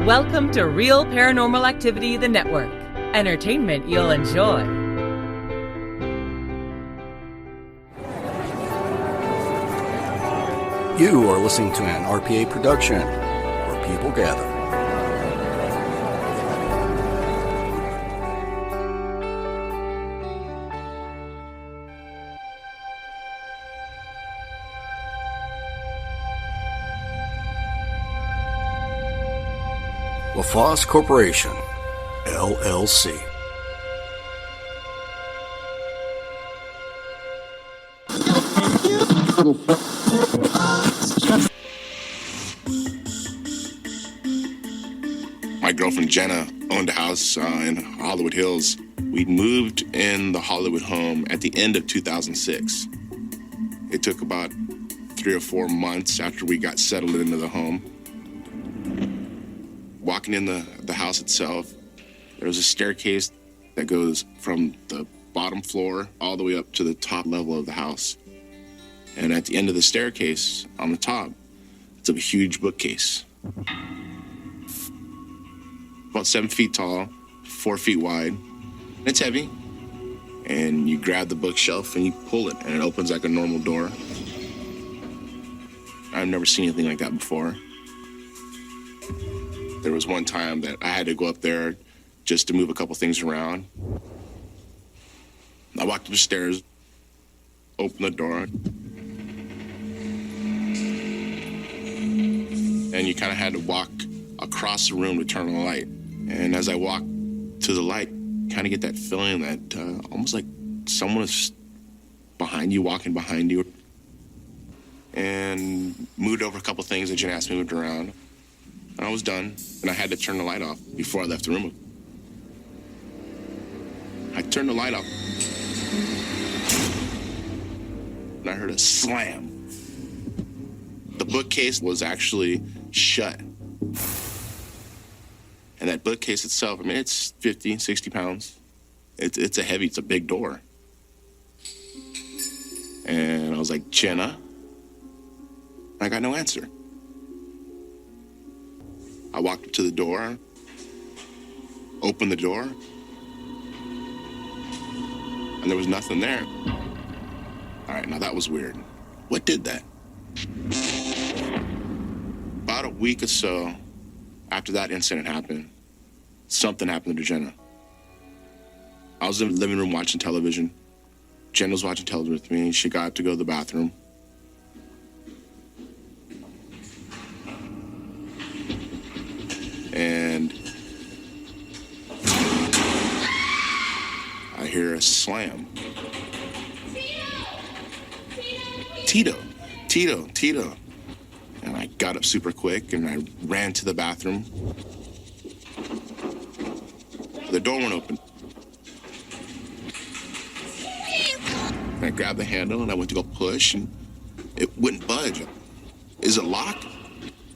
Welcome to Real Paranormal Activity, the network. Entertainment you'll enjoy. You are listening to an RPA production where people gather. LaFosse Corporation, LLC. My girlfriend Jenna owned a house in Hollywood Hills. We moved in the Hollywood home at the end of 2006. It took about 3 or 4 months after we got settled into the home. Walking in the house itself, there was a staircase that goes from the bottom floor all the way up to the top level of the house. And at the end of the staircase, on the top, it's a huge bookcase. About 7 feet tall, 4 feet wide. It's heavy. And you grab the bookshelf and you pull it, and it opens like a normal door. I've never seen anything like that before. There was one time that I had to go up there just to move a couple things around. I walked up the stairs, opened the door, and you kind of had to walk across the room to turn on the light. And as I walked to the light, kind of get that feeling that almost like someone is behind you, walking behind you. And moved over a couple things that Jen asked me, moved around. And I was done, and I had to turn the light off before I left the room. I turned the light off, and I heard a slam. The bookcase was actually shut. And that bookcase itself, I mean, it's 50, 60 pounds. It's a big door. And I was like, Jenna? I got no answer. I walked up to the door, opened the door, and there was nothing there. All right, now that was weird. What did that? About a week or so after that incident happened, something happened to Jenna. I was in the living room watching television. Jenna was watching television with me. She got to go to the bathroom. And I hear a slam. Tito. And I got up super quick and I ran to the bathroom. The door went open. And I grabbed the handle and I went to go push and it wouldn't budge. Is it locked?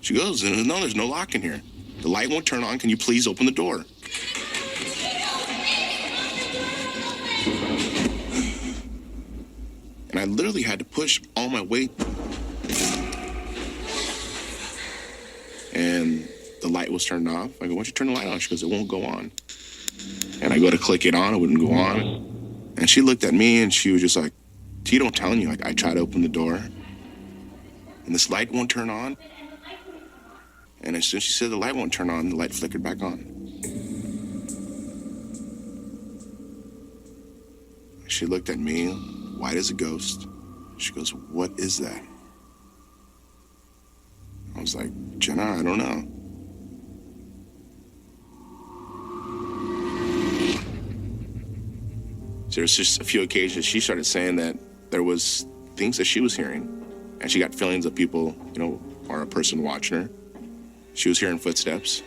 She goes, no, there's no lock in here. The light won't turn on. Can you please open the door? And I literally had to push all my weight. And the light was turned off. I go, why don't you turn the light on? She goes, it won't go on. And I go to click it on, it wouldn't go on. And she looked at me and she was just like, Tito, I'm telling you, like, I tried to open the door and this light won't turn on. And as soon as she said the light won't turn on, the light flickered back on. She looked at me, white as a ghost. She goes, what is that? I was like, Jenna, I don't know. So there's just a few occasions she started saying that there was things that she was hearing. And she got feelings of people, or a person watching her. She was hearing footsteps.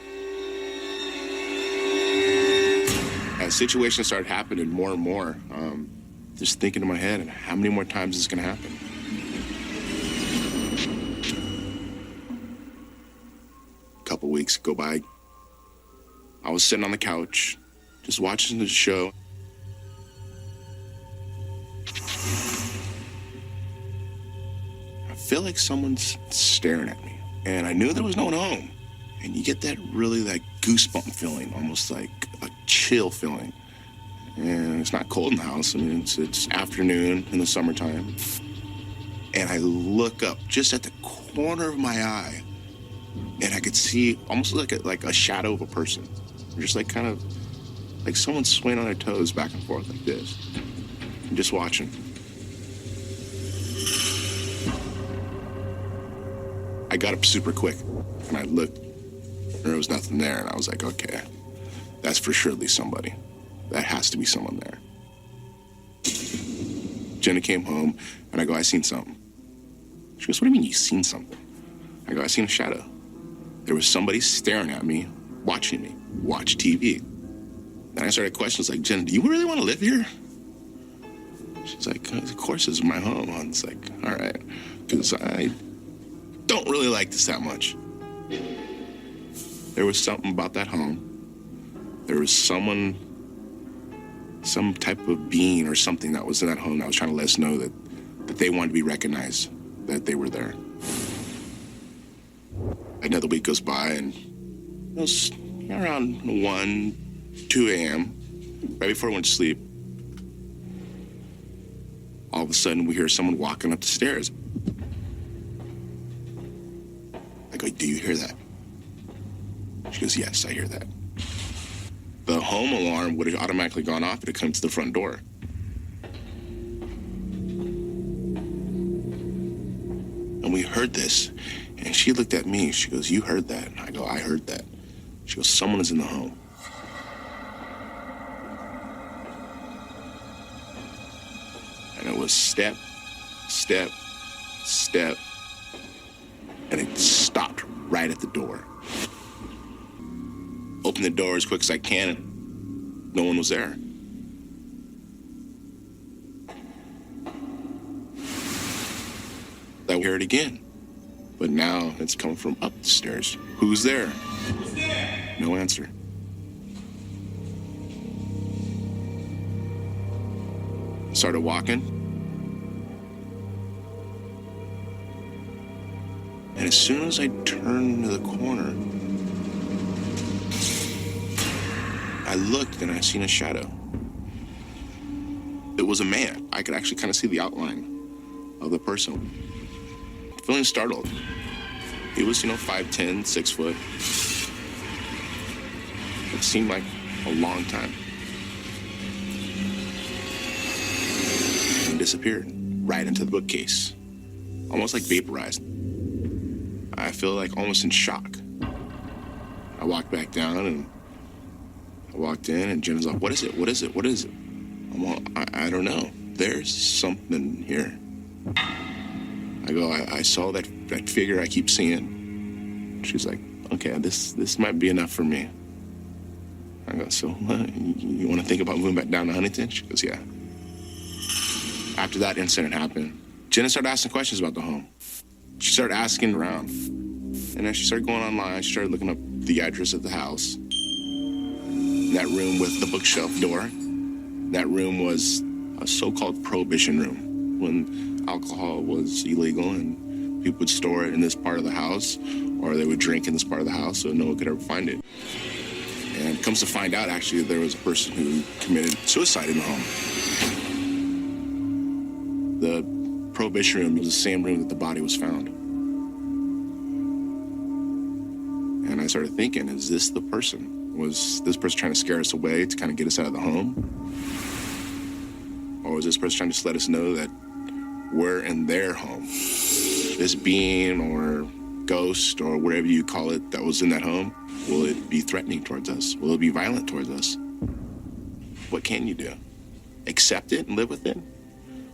As situations started happening more and more, just thinking in my head, how many more times is this gonna happen? A couple weeks go by. I was sitting on the couch, just watching the show. I feel like someone's staring at me. And I knew there was no one home. And you get that really like goosebump feeling, almost like a chill feeling. And it's not cold in the house. I mean, it's afternoon in the summertime. And I look up just at the corner of my eye, and I could see almost like a shadow of a person. Just like kind of like someone swaying on their toes back and forth like this. And just watching. I got up super quick, and I looked, and there was nothing there, and I was like, okay, that's for surely somebody. That has to be someone there. Jenna came home, and I go, I seen something. She goes, what do you mean you seen something? I go, I seen a shadow. There was somebody staring at me, watching me, watch TV. Then I started questions like, Jenna, do you really want to live here? She's like, of course, this is my home. I was like, all right, because I don't really like this that much. There was something about that home. There was some type of being or something that was in that home that was trying to let us know that they wanted to be recognized, that they were there. Another week goes by, and it was around 1, 2 a.m., right before I went to sleep. All of a sudden, we hear someone walking up the stairs. I go, do you hear that? She goes, yes, I hear that. The home alarm would have automatically gone off if it come to the front door. And we heard this, and she looked at me. She goes, you heard that? I go, I heard that. She goes, someone is in the home. And it was step, step, step, and it stopped right at the door. Opened the door as quick as I can, and no one was there. I hear it again, but now it's coming from up the stairs. Who's there? Who's there? No answer. I started walking, and as soon as I turned the corner, I looked and I seen a shadow. It was a man. I could actually kind of see the outline of the person. Feeling startled. He was, 5'10", 6 foot. It seemed like a long time. And disappeared right into the bookcase. Almost like vaporized. I feel like almost in shock. I walked back down and I walked in, and Jenna's like, what is it? What is it? What is it? I'm all, I don't know. There's something here. I go, I saw that figure I keep seeing. She's like, okay, this might be enough for me. I go, so you want to think about moving back down to Huntington? She goes, yeah. After that incident happened, Jenna started asking questions about the home. She started asking around. And then she started going online. She started looking up the address of the house. That room with the bookshelf door. That room was a so-called prohibition room when alcohol was illegal and people would store it in this part of the house, or they would drink in this part of the house so no one could ever find it. And it comes to find out, actually, there was a person who committed suicide in the home. The prohibition room was the same room that the body was found. And I started thinking, is this the person? Was this person trying to scare us away to kind of get us out of the home? Or was this person trying to just let us know that we're in their home? This being or ghost or whatever you call it that was in that home, will it be threatening towards us? Will it be violent towards us? What can you do? Accept it and live with it?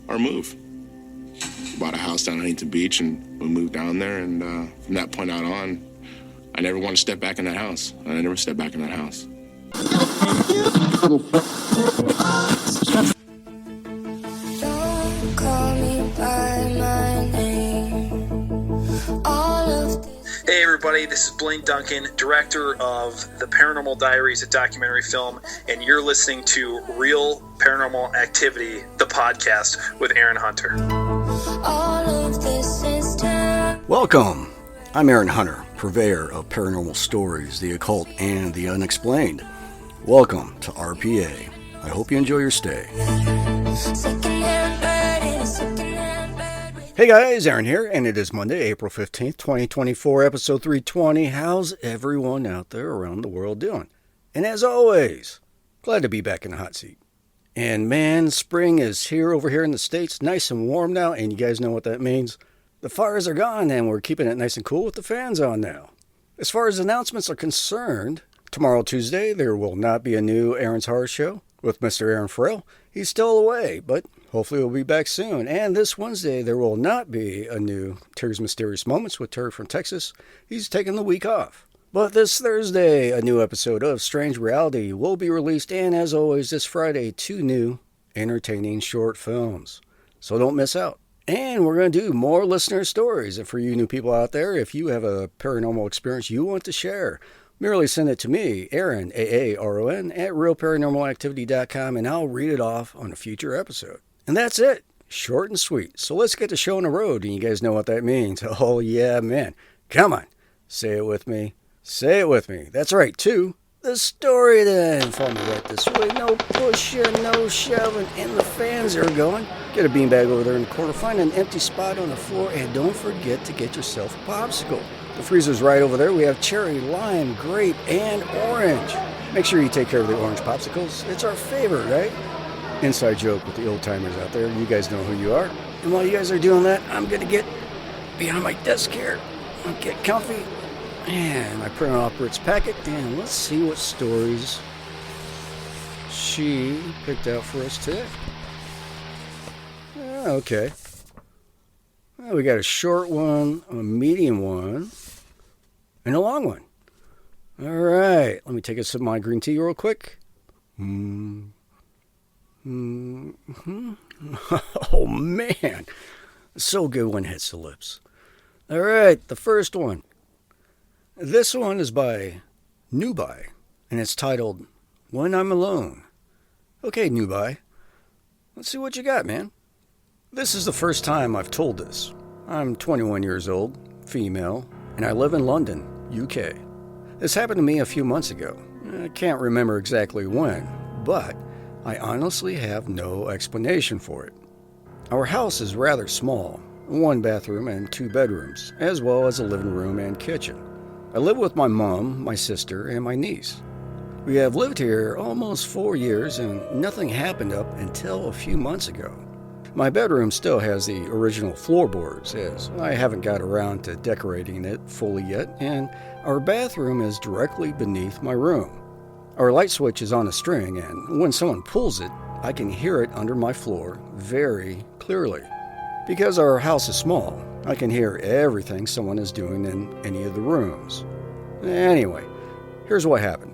Or move? We bought a house down at Huntington Beach and we moved down there, and from that point out on, I never want to step back in that house. I never stepped back in that house. Don't call me by my name. All of this. Hey everybody, this is Blaine Duncan, director of The Paranormal Diaries, a documentary film, and you're listening to Real Paranormal Activity, the podcast with Aaron Hunter. All of this is terrible. Welcome. I'm Aaron Hunter, purveyor of paranormal stories, the occult, and the unexplained. Welcome to RPA. I hope you enjoy your stay. Hey guys, Aaron here, and it is Monday, April 15th, 2024, episode 320. How's everyone out there around the world doing? And as always, glad to be back in the hot seat. And man, spring is here over here in the States, nice and warm now, and you guys know what that means. The fires are gone, and we're keeping it nice and cool with the fans on now. As far as announcements are concerned, tomorrow, Tuesday, there will not be a new Aaron's Horror Show with Mr. Aaron Frale. He's still away, but hopefully we'll be back soon. And this Wednesday, there will not be a new Terry's Mysterious Moments with Terry from Texas. He's taking the week off. But this Thursday, a new episode of Strange Reality will be released, and as always, this Friday, 2 new entertaining short films. So don't miss out. And we're going to do more listener stories. And for you new people out there, if you have a paranormal experience you want to share, merely send it to me, Aaron, Aaron, at realparanormalactivity.com, and I'll read it off on a future episode. And that's it. Short and sweet. So let's get the show on the road, and you guys know what that means. Oh, yeah, man. Come on. Say it with me. Say it with me. That's right, to the story then. Follow me right this way. No pushing, no shoving, and the fans are going. Get a beanbag over there in the corner. Find an empty spot on the floor, and don't forget to get yourself a popsicle. The freezer's right over there. We have cherry, lime, grape, and orange. Make sure you take care of the orange popsicles. It's our favorite, right? Inside joke with the old timers out there. You guys know who you are. And while you guys are doing that, I'm going to get behind my desk here and get comfy. And I print off Britt's packet, and let's see what stories she picked out for us today. Okay. Well, we got a short one, a medium one, and a long one. All right. Let me take a sip of my green tea real quick. Oh, man. So good when it hits the lips. All right. The first one. This one is by Nubai, and it's titled, When I'm Alone. Okay, Nubai, let's see what you got, man. This is the first time I've told this. I'm 21 years old, female, and I live in London, UK. This happened to me a few months ago. I can't remember exactly when, but I honestly have no explanation for it. Our house is rather small, 1 bathroom and 2 bedrooms, as well as a living room and kitchen. I live with my mom, my sister, and my niece. We have lived here almost 4 years, and nothing happened up until a few months ago. My bedroom still has the original floorboards, as I haven't got around to decorating it fully yet, and our bathroom is directly beneath my room. Our light switch is on a string, and when someone pulls it, I can hear it under my floor very clearly. Because our house is small, I can hear everything someone is doing in any of the rooms. Anyway, here's what happened.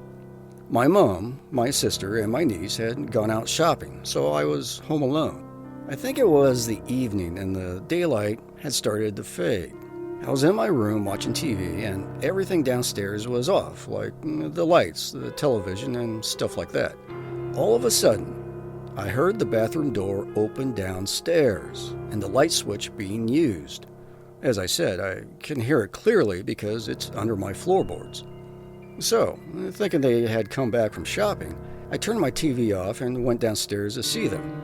My mom, my sister, and my niece had gone out shopping, so I was home alone. I think it was the evening and the daylight had started to fade. I was in my room watching TV, and everything downstairs was off, like the lights, the television, and stuff like that. All of a sudden, I heard the bathroom door open downstairs and the light switch being used. As I said, I can hear it clearly because it's under my floorboards. So, thinking they had come back from shopping, I turned my TV off and went downstairs to see them.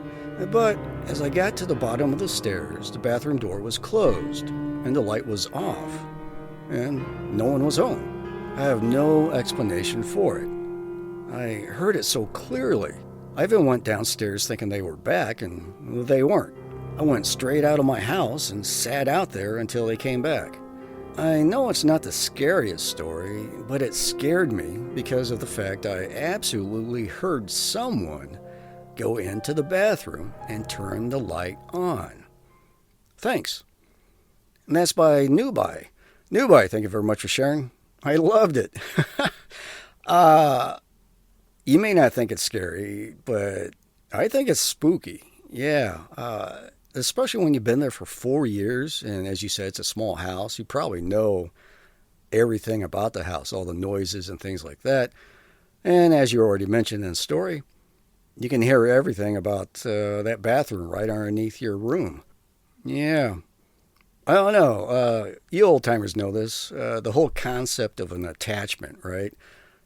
But as I got to the bottom of the stairs, the bathroom door was closed and the light was off, and no one was home. I have no explanation for it. I heard it so clearly. I even went downstairs thinking they were back, and they weren't. I went straight out of my house and sat out there until they came back. I know it's not the scariest story, but it scared me because of the fact I absolutely heard someone go into the bathroom and turn the light on. Thanks. And that's by Nubai. Nubai, thank you very much for sharing. I loved it. You may not think it's scary, but I think it's spooky. Yeah, especially when you've been there for 4 years, and as you said, it's a small house. You probably know everything about the house, all the noises and things like that. And as you already mentioned in the story, you can hear everything about that bathroom right underneath your room. Yeah. I don't know. You old timers know this. The whole concept of an attachment, right?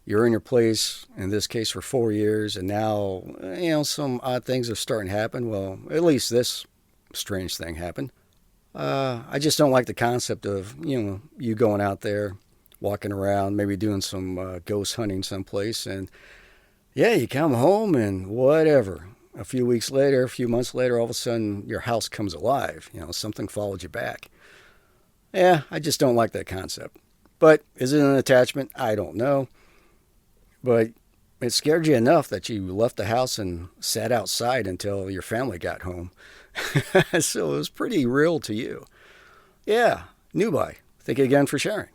You're in your place, in this case, for 4 years, and now, some odd things are starting to happen. Well, at least this strange thing happened. I just don't like the concept of, you going out there, walking around, maybe doing some ghost hunting someplace, and you come home and whatever. A few weeks later, a few months later, all of a sudden your house comes alive. Something followed you back. Yeah, I just don't like that concept. But is it an attachment? I don't know. But it scared you enough that you left the house and sat outside until your family got home. So it was pretty real to you. Yeah, new buy. Thank you again for sharing.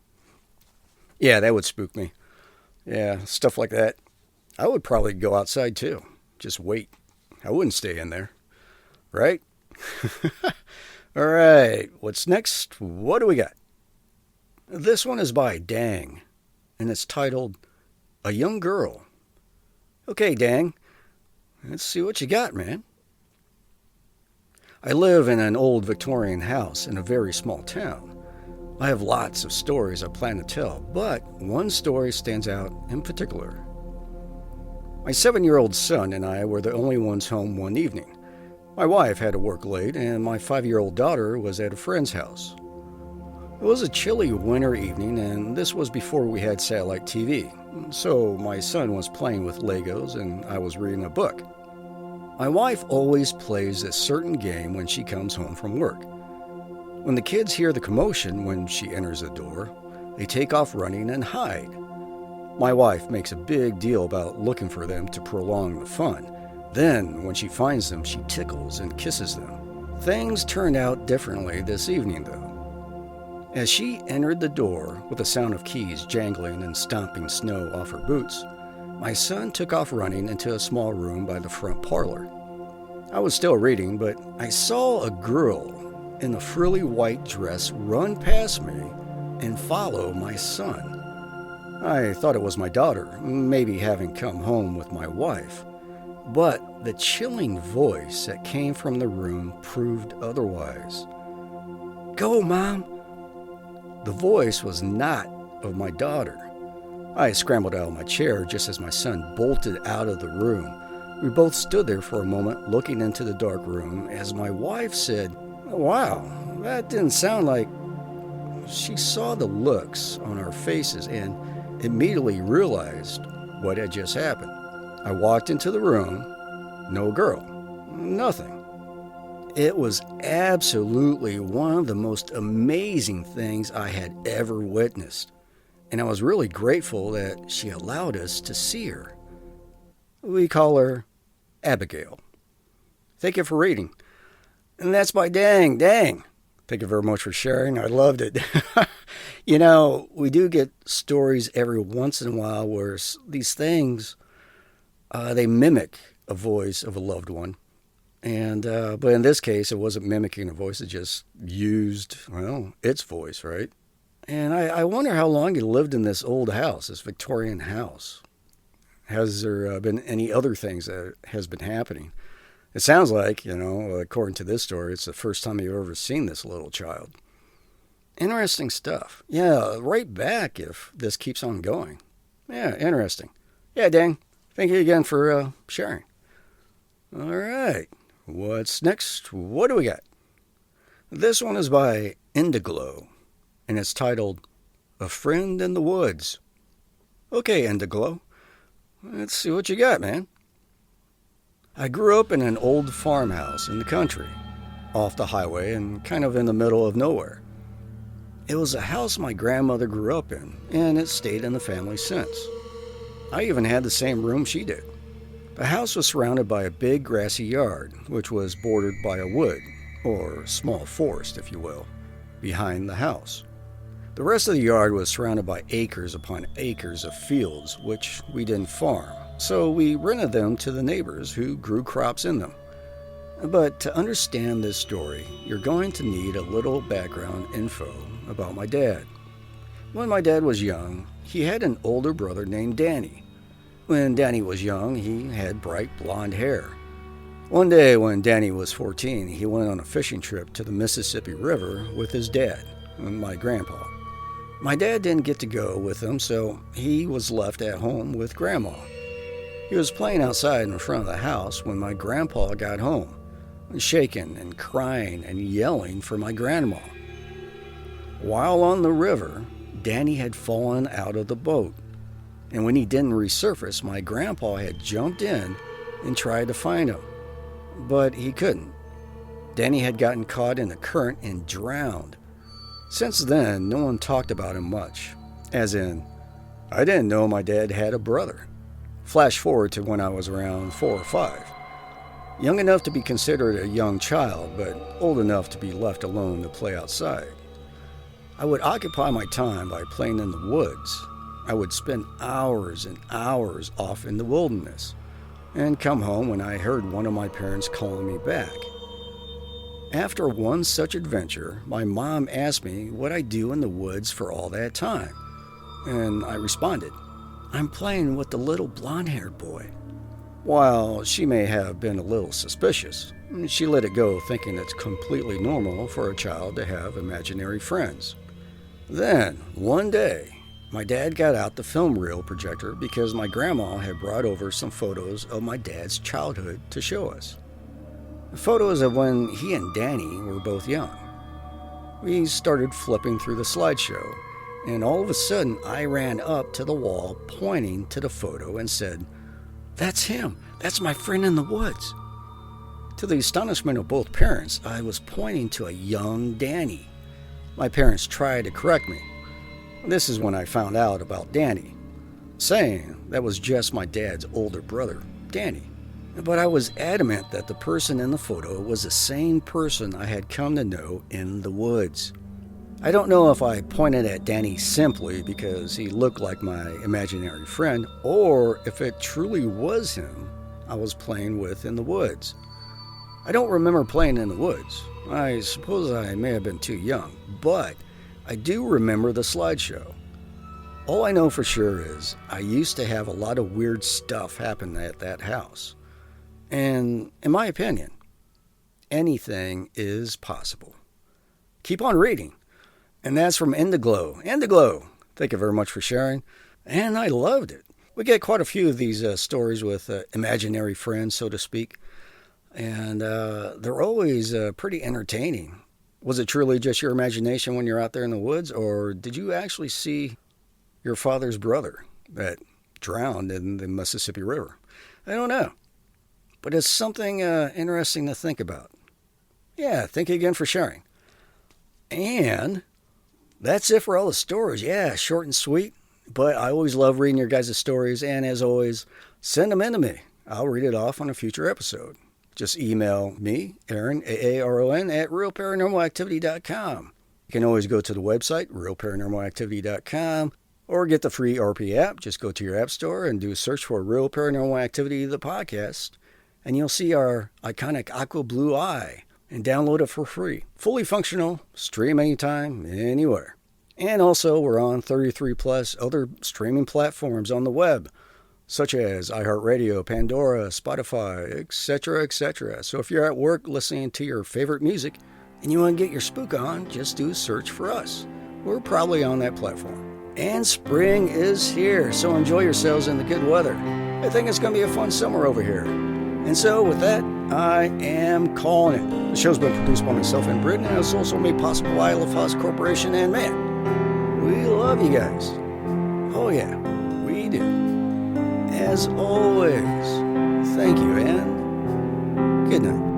Yeah, that would spook me. Yeah, stuff like that. I would probably go outside too. Just wait. I wouldn't stay in there. Right? All right. What's next? What do we got? This one is by Dang, and it's titled A Young Girl. Okay, Dang. Let's see what you got, man. I live in an old Victorian house in a very small town. I have lots of stories I plan to tell, but one story stands out in particular. My 7-year-old son and I were the only ones home one evening. My wife had to work late, and my 5-year-old daughter was at a friend's house. It was a chilly winter evening, and this was before we had satellite TV, so my son was playing with Legos and I was reading a book. My wife always plays a certain game when she comes home from work. When the kids hear the commotion when she enters the door, they take off running and hide. My wife makes a big deal about looking for them to prolong the fun. Then, when she finds them, she tickles and kisses them. Things turned out differently this evening, though. As she entered the door with the sound of keys jangling and stomping snow off her boots, my son took off running into a small room by the front parlor. I was still reading, but I saw a girl in a frilly white dress run past me and follow my son. I thought it was my daughter, maybe having come home with my wife. But the chilling voice that came from the room proved otherwise. "Go, Mom!" The voice was not of my daughter. I scrambled out of my chair just as my son bolted out of the room. We both stood there for a moment looking into the dark room as my wife said, "Wow, that didn't sound like..." She saw the looks on our faces and immediately realized what had just happened. I walked into the room. No girl. Nothing. It was absolutely one of the most amazing things I had ever witnessed. And I was really grateful that she allowed us to see her. We call her Abigail. Thank you for reading. And that's by Dang. Thank you very much for sharing. I loved it. We do get stories every once in a while where these things, they mimic a voice of a loved one. And but in this case, it wasn't mimicking a voice. It just used, its voice, right? And I wonder how long you lived in this old house, this Victorian house. Has there been any other things that has been happening? It sounds like, according to this story, it's the first time you've ever seen this little child. Interesting stuff. Yeah, right back if this keeps on going. Yeah, interesting. Yeah, Dang. Thank you again for sharing. All right. What's next? What do we got? This one is by Indiglo, and it's titled A Friend in the Woods. Okay, Indiglo. Let's see what you got, man. I grew up in an old farmhouse in the country, off the highway and kind of in the middle of nowhere. It was a house my grandmother grew up in, and it stayed in the family since. I even had the same room she did. The house was surrounded by a big grassy yard, which was bordered by a wood, or small forest, if you will, behind the house. The rest of the yard was surrounded by acres upon acres of fields, which we didn't farm, so we rented them to the neighbors who grew crops in them. But to understand this story, you're going to need a little background info about my dad. When my dad was young, he had an older brother named Danny. When Danny was young, he had bright blonde hair. One day when Danny was 14, he went on a fishing trip to the Mississippi River with his dad and my grandpa. My dad didn't get to go with him, so he was left at home with Grandma. He was playing outside in front of the house when my grandpa got home, shaking and crying and yelling for my grandma. While on the river, Danny had fallen out of the boat, and when he didn't resurface, my grandpa had jumped in and tried to find him, but he couldn't. Danny had gotten caught in the current and drowned. Since then, no one talked about him much, as in, I didn't know my dad had a brother. Flash forward to when I was around 4 or 5. Young enough to be considered a young child, but old enough to be left alone to play outside. I would occupy my time by playing in the woods. I would spend hours and hours off in the wilderness, and come home when I heard one of my parents calling me back. After one such adventure, my mom asked me what I do in the woods for all that time, and I responded, I'm playing with the little blonde-haired boy. While she may have been a little suspicious, she let it go thinking it's completely normal for a child to have imaginary friends. Then, one day, my dad got out the film reel projector because my grandma had brought over some photos of my dad's childhood to show us. The photos of when he and Danny were both young. We started flipping through the slideshow, and all of a sudden I ran up to the wall pointing to the photo and said, That's him. That's my friend in the woods. To the astonishment of both parents, I was pointing to a young Danny. My parents tried to correct me. This is when I found out about Danny, saying that was just my dad's older brother, Danny. But I was adamant that the person in the photo was the same person I had come to know in the woods. I don't know if I pointed at Danny simply because he looked like my imaginary friend, or if it truly was him I was playing with in the woods. I don't remember playing in the woods. I suppose I may have been too young, but I do remember the slideshow. All I know for sure is I used to have a lot of weird stuff happen at that house. And in my opinion, anything is possible. Keep on reading. And that's from Indiglow. Indiglow, thank you very much for sharing. And I loved it. We get quite a few of these stories with imaginary friends, so to speak. And they're always pretty entertaining. Was it truly just your imagination when you're out there in the woods? Or did you actually see your father's brother that drowned in the Mississippi River? I don't know. But it's something interesting to think about. Yeah, thank you again for sharing. And that's it for all the stories. Yeah, short and sweet. But I always love reading your guys' stories. And as always, send them in to me. I'll read it off on a future episode. Just email me, Aaron, Aaron, at realparanormalactivity.com. You can always go to the website, realparanormalactivity.com, or get the free RPA app. Just go to your app store and do a search for Real Paranormal Activity, the podcast, and you'll see our iconic aqua blue eye, and download it for free. Fully functional, stream anytime, anywhere. And also, we're on 33 plus other streaming platforms on the web, such as iHeart Radio, Pandora, Spotify, etc., etc. So if you're at work listening to your favorite music and you want to get your spook on, just do a search for us. We're probably on that platform. And spring is here, so enjoy yourselves in the good weather. I think it's going to be a fun summer over here. And so with that, I am calling it. The show's been produced by myself and Britain, and it's also made possible by LaFosse Corporation. And man, we love you guys. Oh yeah, we do. As always, thank you and good night.